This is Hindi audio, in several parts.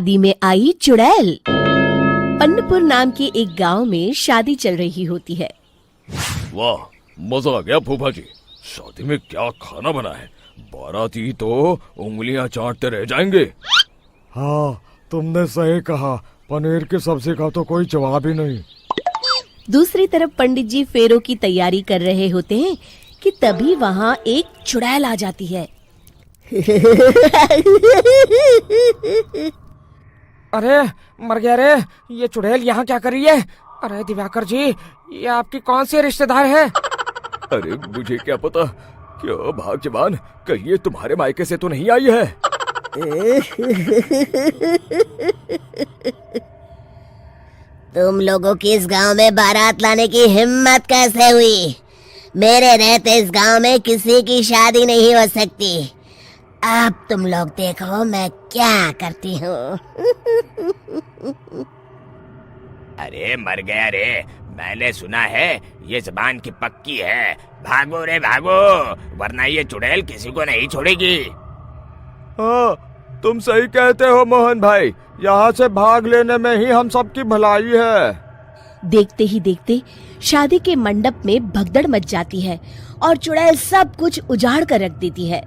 शादी में आई चुड़ैल। पन्नपुर नाम के एक गांव में शादी चल रही होती है। वाह, मजा आ गया फूफा जी। शादी में क्या खाना बना है, बाराती तो उंगलियां चाटते रह जाएंगे। हाँ, तुमने सही कहा, पनीर की सब्जी का तो कोई जवाब ही नहीं। दूसरी तरफ पंडित जी फेरों की तैयारी कर रहे होते हैं कि तभी वहाँ एक चुड़ैल आ जाती है। अरे मर गया रे, ये चुड़ैल यहाँ क्या कर रही है? अरे दिवाकर जी, ये आपकी कौन सी रिश्तेदार है? अरे मुझे क्या पता, क्या भाग्यवान, कहीं ये तुम्हारे मायके से तो नहीं आई है। तुम लोगों की इस गांव में बारात लाने की हिम्मत कैसे हुई? मेरे रहते इस गांव में किसी की शादी नहीं हो सकती। अब तुम लोग देखो मैं क्या करती हूँ। अरे मर गया रे, मैंने सुना है ये जबान की पक्की है। भागो रे भागो, वरना ये चुड़ैल किसी को नहीं छोड़ेगी। हाँ, तुम सही कहते हो मोहन भाई, यहाँ से भाग लेने में ही हम सबकी भलाई है। देखते ही देखते शादी के मंडप में भगदड़ मच जाती है और चुड़ैल सब कुछ उजाड़ कर रख देती है।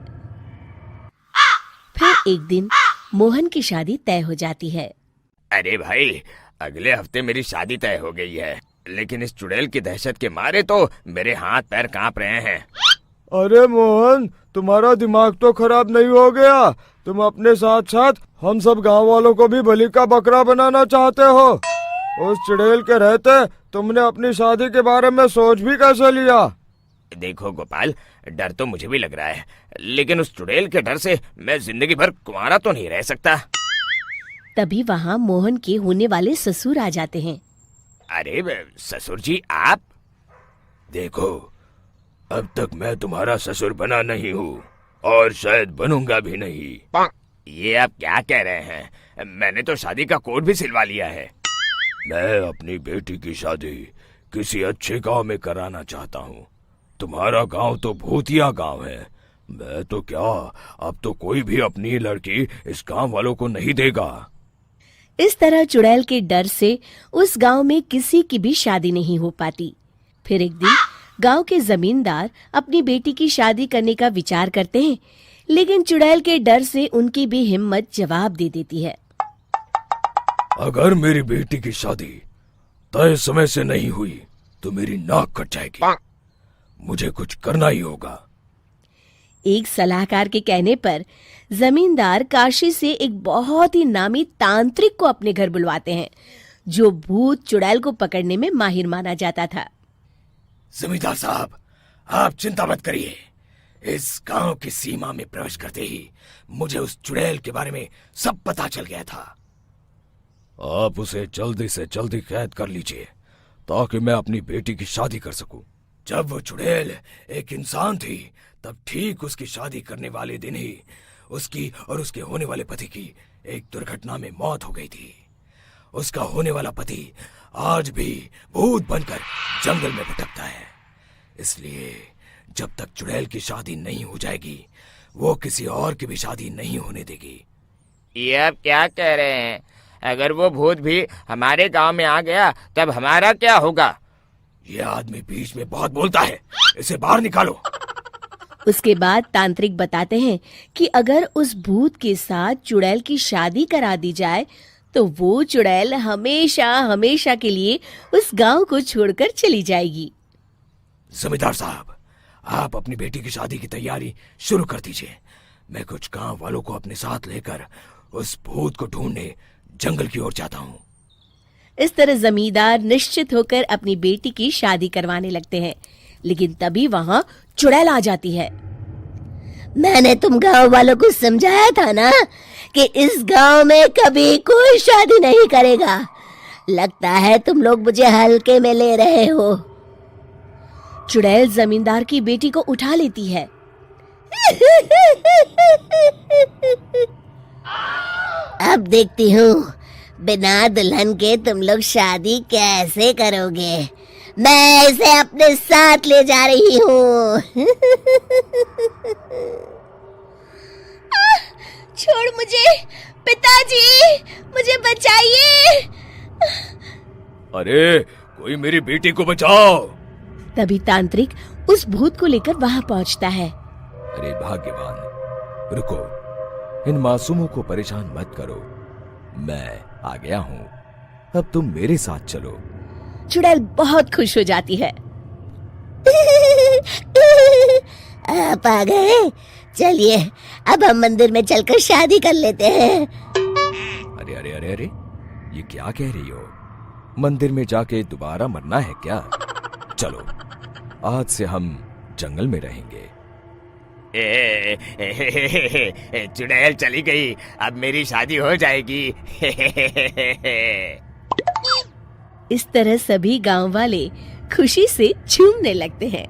फिर एक दिन मोहन की शादी तय हो जाती है। अरे भाई, अगले हफ्ते मेरी शादी तय हो गई है, लेकिन इस चुड़ैल की दहशत के मारे तो मेरे हाथ पैर कांप रहे हैं। अरे मोहन, तुम्हारा दिमाग तो खराब नहीं हो गया? तुम अपने साथ साथ हम सब गांव वालों को भी बलि का बकरा बनाना चाहते हो? उस चुड़ैल के रहते तुमने अपनी शादी के बारे में सोच भी कैसे लिया? देखो गोपाल, डर तो मुझे भी लग रहा है, लेकिन उस चुड़ैल के डर से मैं जिंदगी भर कुंवारा तो नहीं रह सकता। तभी वहाँ मोहन के होने वाले ससुर आ जाते हैं। अरे ससुर जी, आप? देखो, अब तक मैं तुम्हारा ससुर बना नहीं हूँ और शायद बनूंगा भी नहीं। ये आप क्या कह रहे हैं? मैंने तो शादी का कोड भी सिलवा लिया है। मैं अपनी बेटी की शादी किसी अच्छे गांव में कराना चाहता हूँ। तुम्हारा गांव तो भूतिया गांव है। मैं तो क्या, अब तो कोई भी अपनी लड़की इस गांव वालों को नहीं देगा। इस तरह चुड़ैल के डर से उस गांव में किसी की भी शादी नहीं हो पाती। फिर एक दिन गांव के जमींदार अपनी बेटी की शादी करने का विचार करते हैं, लेकिन चुड़ैल के डर से उनकी भी हिम्मत जवाब दे देती है। अगर मेरी बेटी की शादी तय समय से नहीं हुई तो मेरी नाक कट जाएगी। मुझे कुछ करना ही होगा। एक सलाहकार के कहने पर जमींदार काशी से एक बहुत ही नामी तांत्रिक को अपने घर बुलवाते हैं, जो भूत चुड़ैल को पकड़ने में माहिर माना जाता था। जमींदार साहब, आप चिंता मत करिए। इस गांव की सीमा में प्रवेश करते ही मुझे उस चुड़ैल के बारे में सब पता चल गया था। आप उसे जल्दी से जल्दी कैद कर लीजिए ताकि मैं अपनी बेटी की शादी कर सकूं। जब वो चुड़ैल एक इंसान थी, तब ठीक उसकी शादी करने वाले दिन ही उसकी और उसके होने वाले पति की एक दुर्घटना में मौत हो गई थी। उसका होने वाला पति आज भी भूत बनकर जंगल में भटकता है। इसलिए जब तक चुड़ैल की शादी नहीं हो जाएगी, वो किसी और की भी शादी नहीं होने देगी। ये आप क्या कह रहे हैं? अगर वो भूत भी हमारे गांव में आ गया, तब हमारा क्या होगा? ये आदमी बीच में बहुत बोलता है, इसे बाहर निकालो। उसके बाद तांत्रिक बताते हैं कि अगर उस भूत के साथ चुड़ैल की शादी करा दी जाए तो वो चुड़ैल हमेशा हमेशा के लिए उस गांव को छोड़कर चली जाएगी। जमींदार साहब, आप अपनी बेटी की शादी की तैयारी शुरू कर दीजिए। मैं कुछ गांव वालों को अपने साथ लेकर उस भूत को ढूंढने जंगल की ओर जाता हूँ। इस तरह जमींदार निश्चित होकर अपनी बेटी की शादी करवाने लगते हैं, लेकिन तभी वहाँ चुड़ैल आ जाती है। मैंने तुम गांव वालों को समझाया था ना कि इस गांव में कभी कोई शादी नहीं करेगा। लगता है तुम लोग मुझे हल्के में ले रहे हो। चुड़ैल जमींदार की बेटी को उठा लेती है। अब देखती हूँ बिना दुल्हन के तुम लोग शादी कैसे करोगे। मैं इसे अपने साथ ले जा रही हूँ। छोड़ मुझे, पिताजी, मुझे बचाइए। अरे कोई मेरी बेटी को बचाओ। तभी तांत्रिक उस भूत को लेकर वहां पहुंचता है। अरे भाग्यवान, रुको, इन मासूमों को परेशान मत करो, मैं आ गया हूँ, अब तुम मेरे साथ चलो। चुड़ैल बहुत खुश हो जाती है। आप आ गए, चलिए अब हम मंदिर में चलकर शादी कर लेते हैं। अरे अरे अरे अरे, ये क्या कह रही हो? मंदिर में जाके दोबारा मरना है क्या? चलो, आज से हम जंगल में रहेंगे। चुड़ैल चली गई, अब मेरी शादी हो जाएगी। इस तरह सभी गांव वाले खुशी से झूमने लगते हैं।